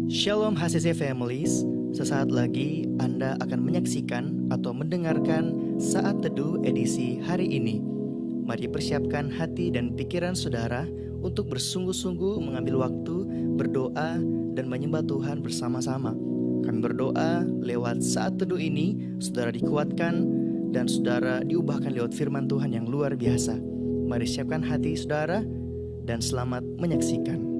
Shalom HCC Families, sesaat lagi Anda akan menyaksikan atau mendengarkan Saat Teduh edisi hari ini. Mari persiapkan hati dan pikiran saudara untuk bersungguh-sungguh mengambil waktu, berdoa, dan menyembah Tuhan bersama-sama. Kami berdoa lewat Saat Teduh ini, saudara dikuatkan dan saudara diubahkan lewat firman Tuhan yang luar biasa. Mari siapkan hati saudara dan selamat menyaksikan.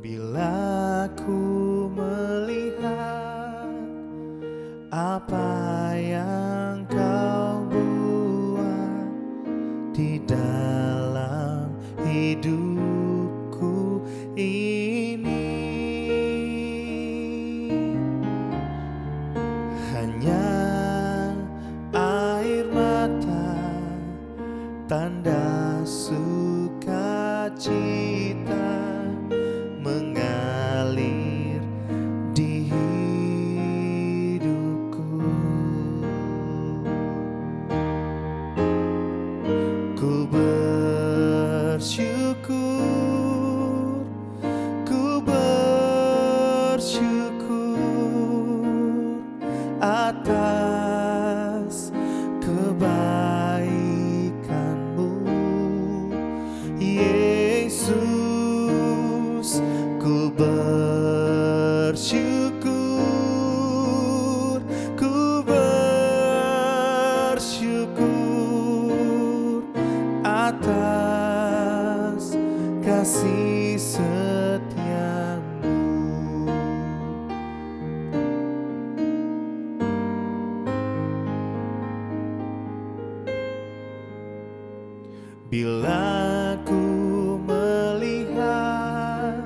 Bila ku melihat apa yang kau buat di dalam hidupku ini, hanya air mata, tanda sukacita mengalir di hidupku. Ku bersyukur, ku bersyukur atas kebaikan-Mu, Yesus. Ku bersyukur, ku bersyukur atas kasih setia-Mu. Bila ku melihat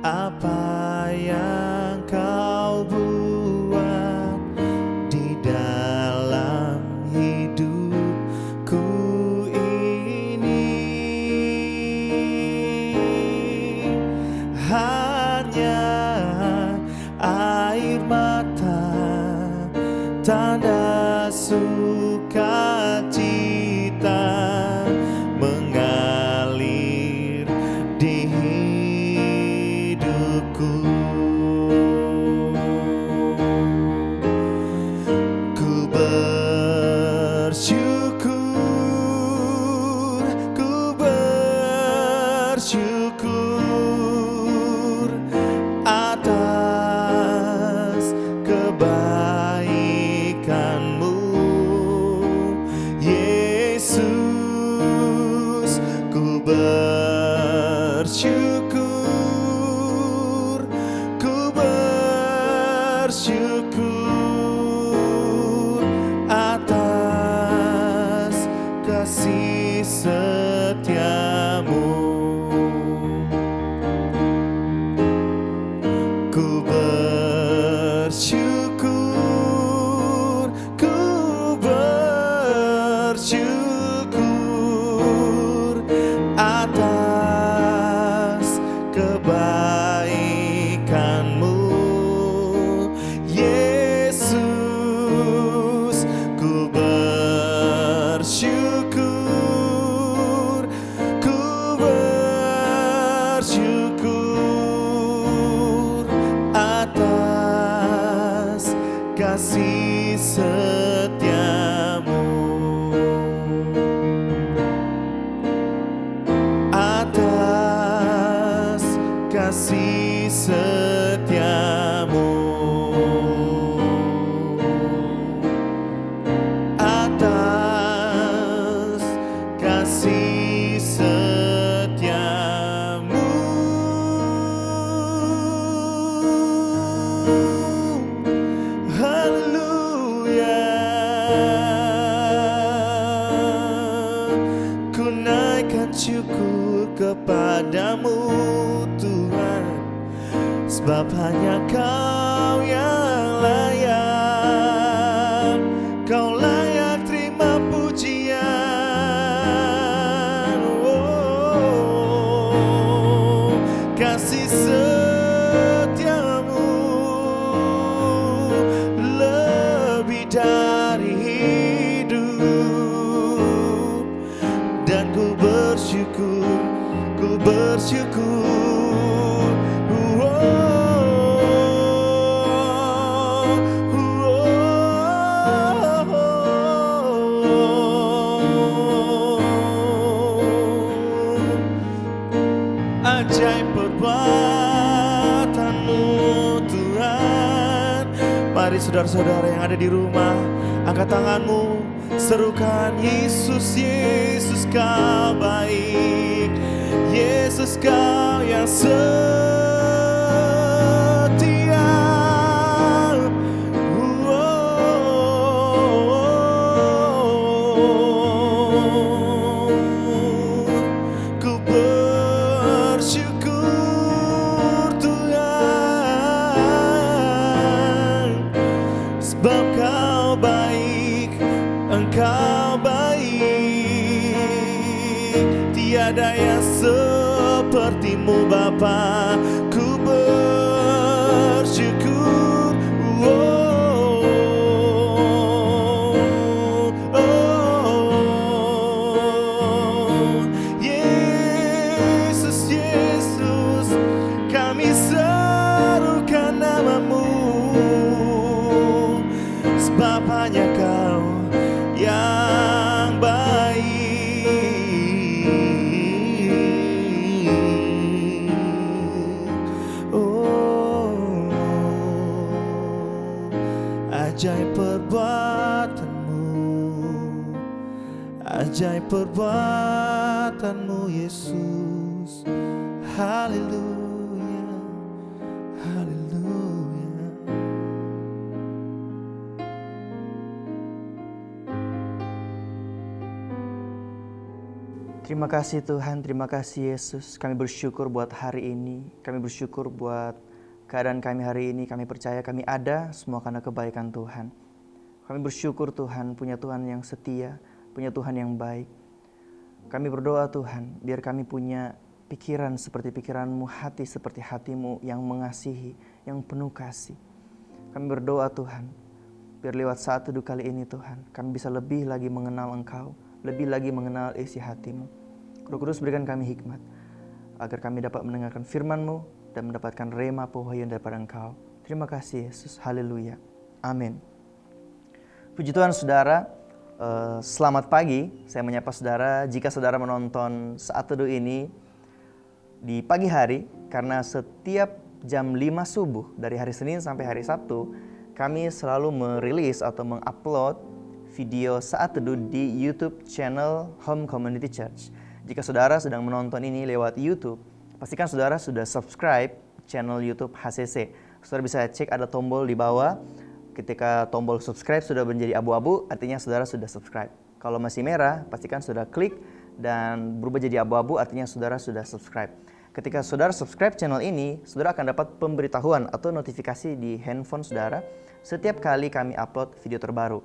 apa yang kau buat di dalam hidupku ini, hanya air mata, tanda sukacita mengalir di hidupku. Ku bersyukur, ku bersyukur atas kebaikan-Mu, Yesus. Ku bersyukur, ku bersyukur atas kasih setia-Mu. Ku bersyukur, ku bersyukur atas kebaikan-Mu, Yesus. Ku bersyukur, ku bersyukur atas kasih setia-Mu, atas kasih setia-Mu, atas kasih setia-Mu. Haleluya. Ku naikkan syukur kepadamu, Tuhan, sebab hanya Kau yang layak. Kau layak terima pujian. bersyukur. Ajaib perbuatan-Mu Tuhan. Mari saudara-saudara yang ada di rumah, angkat tanganmu, serukan Yesus, Yesus Kau baik, Yesus Kau yang setia. Ku bersyukur Tuhan, sebab Kau baik, Engkau baik. Tiada yang seperti-Mu Bapa. Ku bersyukur. Yesus, Yesus, kami serukan nama-Mu, sebab hanya Kau yang baik. Oh, ajaib perbuatan-Mu, ajaib perbuatan-Mu Yesus. Haleluya, haleluya. Terima kasih Tuhan, terima kasih Yesus. Kami bersyukur buat hari ini. Kami bersyukur buat keadaan kami hari ini. Kami percaya kami ada semua karena kebaikan Tuhan. Kami bersyukur Tuhan, punya Tuhan yang setia, punya Tuhan yang baik. Kami berdoa Tuhan, biar kami punya pikiran seperti pikiran-Mu, hati seperti hati-Mu yang mengasihi, yang penuh kasih. Kami berdoa Tuhan, biar lewat saat teduh kali ini Tuhan, kami bisa lebih lagi mengenal Engkau, lebih lagi mengenal isi hati-Mu. Roh Kudus berikan kami hikmat, agar kami dapat mendengarkan firman-Mu dan mendapatkan rema pewahyuan daripada Engkau. Terima kasih Yesus, haleluya, amin. Puji Tuhan saudara, selamat pagi. Saya menyapa saudara jika saudara menonton saat teduh ini di pagi hari, karena setiap jam 5 subuh dari hari Senin sampai hari Sabtu, kami selalu merilis atau mengupload video saat teduh di YouTube channel Home Community Church. Jika saudara sedang menonton ini lewat YouTube, pastikan saudara sudah subscribe channel YouTube HCC. Saudara bisa cek ada tombol di bawah. Ketika tombol subscribe sudah menjadi abu-abu, artinya saudara sudah subscribe. Kalau masih merah, pastikan sudah klik dan berubah jadi abu-abu, artinya saudara sudah subscribe. Ketika saudara subscribe channel ini, saudara akan dapat pemberitahuan atau notifikasi di handphone saudara setiap kali kami upload video terbaru.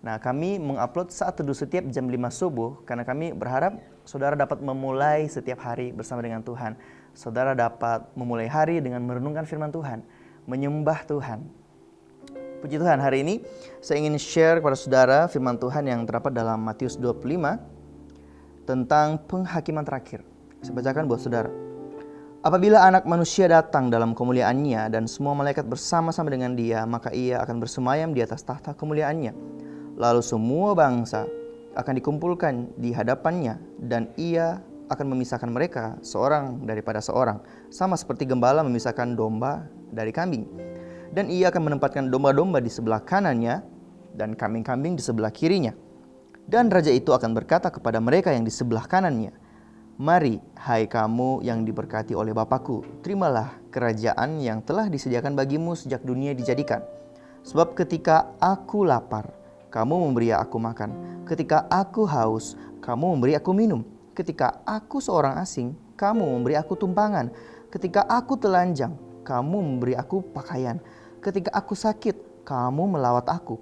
Nah, kami mengupload saat teduh setiap jam 5 subuh karena kami berharap saudara dapat memulai setiap hari bersama dengan Tuhan. Saudara dapat memulai hari dengan merenungkan firman Tuhan, menyembah Tuhan. Puji Tuhan, hari ini saya ingin share kepada saudara firman Tuhan yang terdapat dalam Matius 25 tentang penghakiman terakhir. Saya bacakan buat saudara. Apabila anak manusia datang dalam kemuliaannya dan semua malaikat bersama-sama dengan dia, maka ia akan bersemayam di atas tahta kemuliaannya. Lalu semua bangsa akan dikumpulkan di hadapannya dan ia akan memisahkan mereka seorang daripada seorang, sama seperti gembala memisahkan domba dari kambing. Dan ia akan menempatkan domba-domba di sebelah kanannya dan kambing-kambing di sebelah kirinya. Dan raja itu akan berkata kepada mereka yang di sebelah kanannya, "Mari, hai kamu yang diberkati oleh Bapa-Ku, terimalah kerajaan yang telah disediakan bagimu sejak dunia dijadikan. Sebab ketika aku lapar, kamu memberi aku makan. Ketika aku haus, kamu memberi aku minum. Ketika aku seorang asing, kamu memberi aku tumpangan. Ketika aku telanjang, kamu memberi aku pakaian. Ketika aku sakit, kamu melawat aku.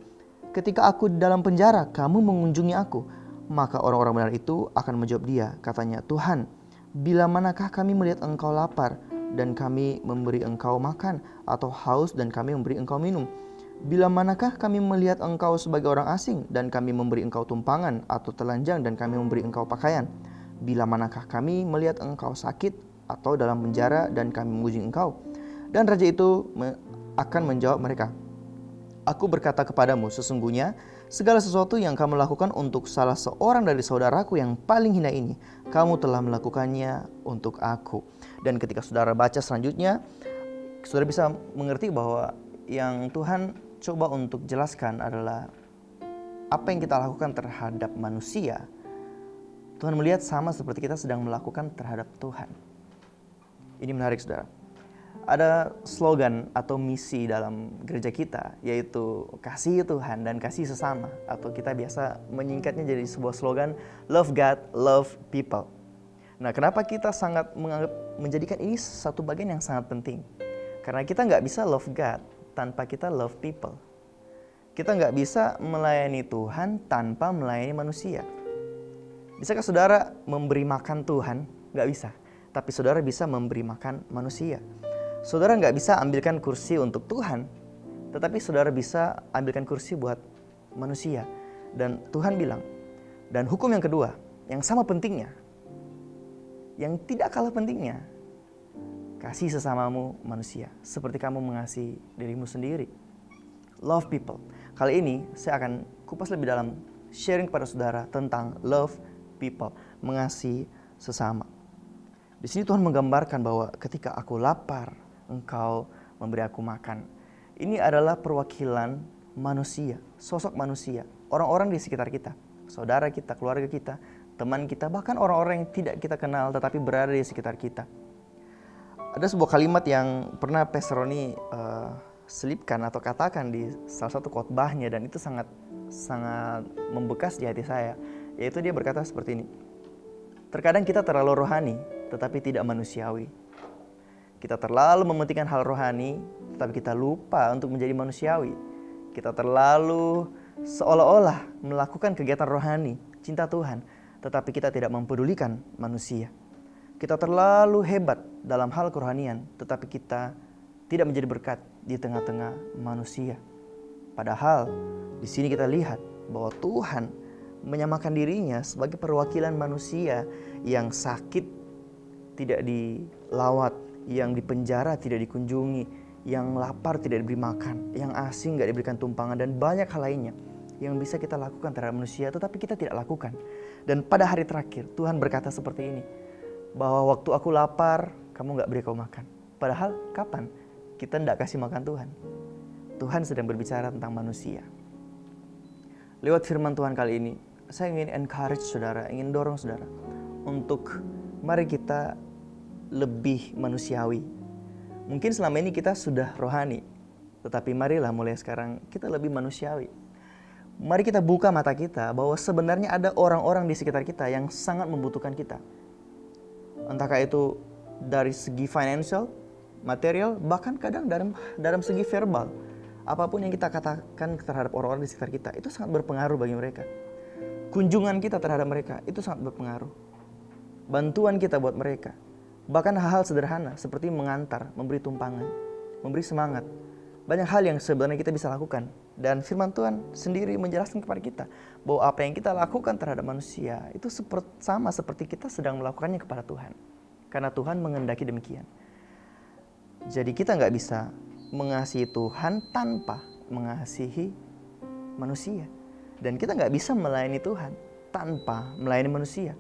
Ketika aku di dalam penjara, kamu mengunjungi aku." Maka orang-orang benar itu akan menjawab dia, katanya, "Tuhan, bila manakah kami melihat engkau lapar dan kami memberi engkau makan, atau haus dan kami memberi engkau minum? Bila manakah kami melihat engkau sebagai orang asing dan kami memberi engkau tumpangan, atau telanjang dan kami memberi engkau pakaian? Bila manakah kami melihat engkau sakit atau dalam penjara dan kami memuji engkau? Dan raja itu akan menjawab mereka, Aku berkata kepadamu, sesungguhnya segala sesuatu yang kamu lakukan untuk salah seorang dari saudaraku yang paling hina ini, kamu telah melakukannya untuk aku. Dan ketika saudara baca selanjutnya, saudara bisa mengerti bahwa yang Tuhan coba untuk jelaskan adalah apa yang kita lakukan terhadap manusia. Tuhan melihat sama seperti kita sedang melakukan terhadap Tuhan. Ini menarik, saudara. Ada slogan atau misi dalam gereja kita, yaitu kasih Tuhan dan kasih sesama, atau kita biasa menyingkatnya jadi sebuah slogan Love God, Love People. Nah, kenapa kita sangat menjadikan ini satu bagian yang sangat penting? Karena kita nggak bisa love God tanpa kita love people. Kita nggak bisa melayani Tuhan tanpa melayani manusia. Bisakah saudara memberi makan Tuhan? Nggak bisa. Tapi saudara bisa memberi makan manusia. Saudara nggak bisa ambilkan kursi untuk Tuhan, tetapi saudara bisa ambilkan kursi buat manusia. Dan Tuhan bilang, dan hukum yang kedua, yang sama pentingnya, yang tidak kalah pentingnya, kasih sesamamu manusia, seperti kamu mengasihi dirimu sendiri. Love people. Kali ini saya akan kupas lebih dalam sharing kepada saudara tentang love people, mengasihi sesama. Di sini Tuhan menggambarkan bahwa ketika aku lapar, engkau memberi aku makan. Ini adalah perwakilan manusia, sosok manusia, orang-orang di sekitar kita, saudara kita, keluarga kita, teman kita, bahkan orang-orang yang tidak kita kenal tetapi berada di sekitar kita. Ada sebuah kalimat yang pernah Pastor Roni selipkan atau katakan di salah satu khotbahnya, dan itu sangat membekas di hati saya, yaitu dia berkata seperti ini. Terkadang kita terlalu rohani tetapi tidak manusiawi. Kita terlalu mementingkan hal rohani, tetapi kita lupa untuk menjadi manusiawi. Kita terlalu seolah-olah melakukan kegiatan rohani, cinta Tuhan, tetapi kita tidak mempedulikan manusia. Kita terlalu hebat dalam hal kerohanian, tetapi kita tidak menjadi berkat di tengah-tengah manusia. Padahal di sini kita lihat bahwa Tuhan menyamakan dirinya sebagai perwakilan manusia yang sakit tidak dilawat, yang dipenjara tidak dikunjungi, yang lapar tidak diberi makan, yang asing tidak diberikan tumpangan, dan banyak hal lainnya yang bisa kita lakukan terhadap manusia tetapi kita tidak lakukan. Dan pada hari terakhir Tuhan berkata seperti ini, bahwa waktu aku lapar kamu gak beri aku makan. Padahal kapan kita tidak kasih makan Tuhan? Tuhan sedang berbicara tentang manusia. Lewat firman Tuhan kali ini, saya ingin encourage saudara, ingin dorong saudara untuk mari kita lebih manusiawi. Mungkin selama ini kita sudah rohani, tetapi marilah mulai sekarang kita lebih manusiawi. Mari kita buka mata kita bahwa sebenarnya ada orang-orang di sekitar kita yang sangat membutuhkan kita. Entahkah itu dari segi financial, material, bahkan kadang dalam segi verbal. Apapun yang kita katakan terhadap orang-orang di sekitar kita, itu sangat berpengaruh bagi mereka. Kunjungan kita terhadap mereka, itu sangat berpengaruh. Bantuan kita buat mereka. Bahkan hal-hal sederhana seperti mengantar, memberi tumpangan, memberi semangat. Banyak hal yang sebenarnya kita bisa lakukan. Dan firman Tuhan sendiri menjelaskan kepada kita bahwa apa yang kita lakukan terhadap manusia itu sama seperti kita sedang melakukannya kepada Tuhan. Karena Tuhan menghendaki demikian. Jadi kita gak bisa mengasihi Tuhan tanpa mengasihi manusia. Dan kita gak bisa melayani Tuhan tanpa melayani manusia.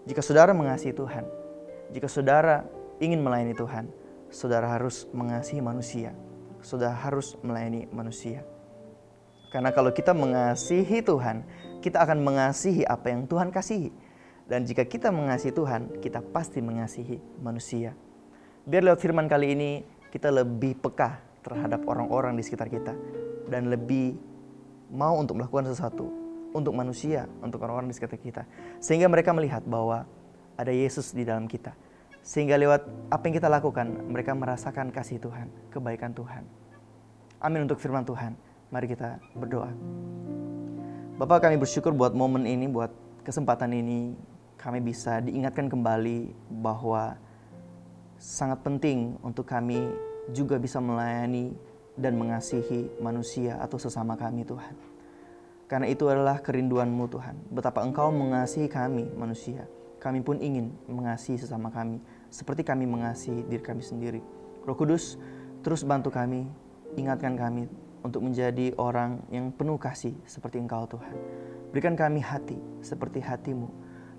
Jika saudara mengasihi Tuhan, jika saudara ingin melayani Tuhan, saudara harus mengasihi manusia. Saudara harus melayani manusia. Karena kalau kita mengasihi Tuhan, kita akan mengasihi apa yang Tuhan kasihi. Dan jika kita mengasihi Tuhan, kita pasti mengasihi manusia. Biar lewat firman kali ini, kita lebih peka terhadap orang-orang di sekitar kita. Dan lebih mau untuk melakukan sesuatu untuk manusia, untuk orang-orang di sekitar kita. Sehingga mereka melihat bahwa ada Yesus di dalam kita. Sehingga lewat apa yang kita lakukan, mereka merasakan kasih Tuhan, kebaikan Tuhan. Amin untuk firman Tuhan. Mari kita berdoa. Bapa, kami bersyukur buat momen ini, buat kesempatan ini. Kami bisa diingatkan kembali bahwa sangat penting untuk kami juga bisa melayani dan mengasihi manusia atau sesama kami, Tuhan. Karena itu adalah kerinduan-Mu, Tuhan. Betapa Engkau mengasihi kami, manusia. kami pun ingin mengasihi sesama kami seperti kami mengasihi diri kami sendiri. Roh Kudus, terus bantu kami, ingatkan kami untuk menjadi orang yang penuh kasih seperti Engkau Tuhan. Berikan kami hati seperti hati-Mu,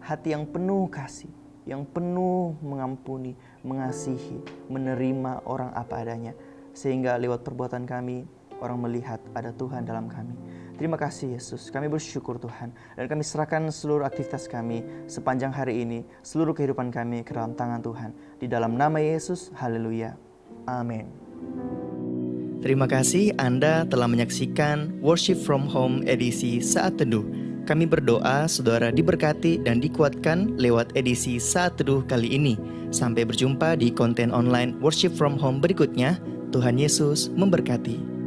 hati yang penuh kasih, yang penuh mengampuni, mengasihi, menerima orang apa adanya, sehingga lewat perbuatan kami, orang melihat ada Tuhan dalam kami. Terima kasih Yesus, kami bersyukur Tuhan, dan kami serahkan seluruh aktivitas kami sepanjang hari ini, seluruh kehidupan kami ke dalam tangan Tuhan. Di dalam nama Yesus, haleluya, amin. Terima kasih Anda telah menyaksikan Worship from Home edisi Saat Teduh. Kami berdoa saudara diberkati dan dikuatkan lewat edisi Saat Teduh kali ini. Sampai berjumpa di konten online Worship from Home berikutnya. Tuhan Yesus memberkati.